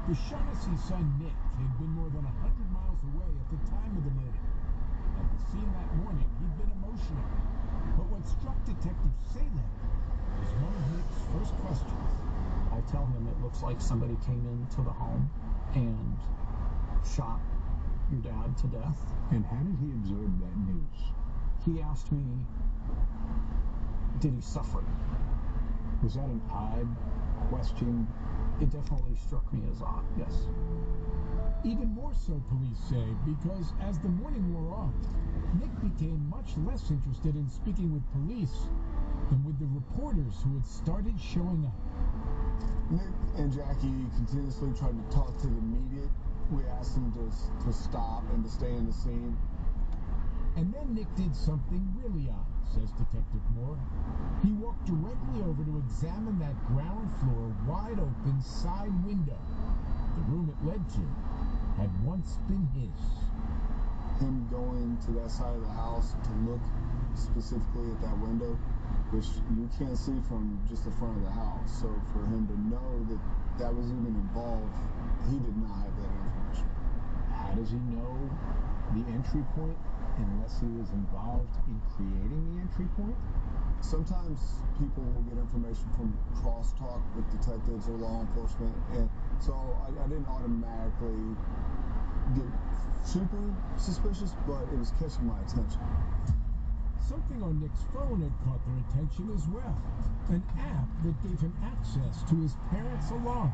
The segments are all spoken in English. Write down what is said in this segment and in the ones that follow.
The Shaughnessy's son Nick had been more than 100 miles away at the time of the murder. At the scene that morning, he'd been emotional. But what struck Detective Salem was one of Nick's first questions. I tell him it looks like somebody came into the home and shot your dad to death. And how did he absorb that news? He asked me, did he suffer? Was that an odd question? It definitely struck me as odd, yes. Even more so, police say, because as the morning wore on, Nick became much less interested in speaking with police than with the reporters who had started showing up. Nick and Jackie continuously tried to talk to the media. We asked them to stop and to stay in the scene. And then Nick did something really odd, says Detective Moore. He walked directly over to examine that ground floor wide open side window. The room it led to had once been his. Him going to that side of the house to look specifically at that window, which you can't see from just the front of the house. So for him to know that that was even involved, he did not have that information. How does he know the entry point unless he was involved in creating the entry point? Sometimes people will get information from crosstalk with detectives or law enforcement, and so I didn't automatically get super suspicious, but it was catching my attention. Something on Nick's phone had caught their attention as well. An app that gave him access to his parents' alarm.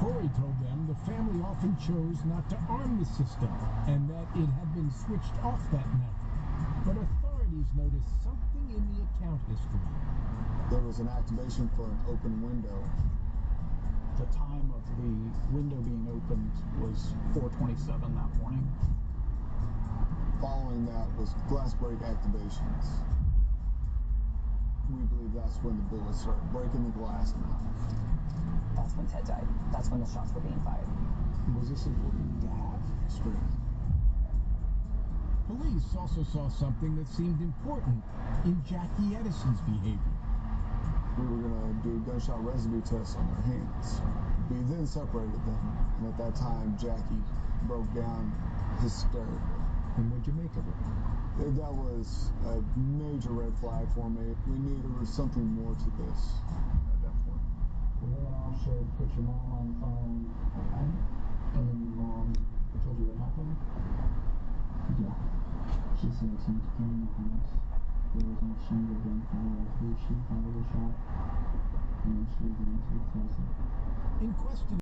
Corey told them the family often chose not to arm the system and that it had been switched off that night. But authorities noticed something in the account history. There was an activation for an open window. The time of the window being opened was 4:27 that morning. Following that was glass break activations. We believe that's when the bullets started breaking the glass in the house. That's when Ted died. That's when the shots were being fired. Was this important to have? Extremely. Police also saw something that seemed important in Jackie Edison's behavior. We were going to do gunshot residue tests on their hands. We then separated them, and at that time, Jackie broke down hysterically. And what'd you make of it? That was a major red flag for me. We knew there was something more to this at that point. The warrant officer put your mom on the phone, okay? And then your mom told you what happened? Yeah. She said as soon as he came in the house, there was an exchange of gunfire after she fired a shot, and then she began to replace it. In question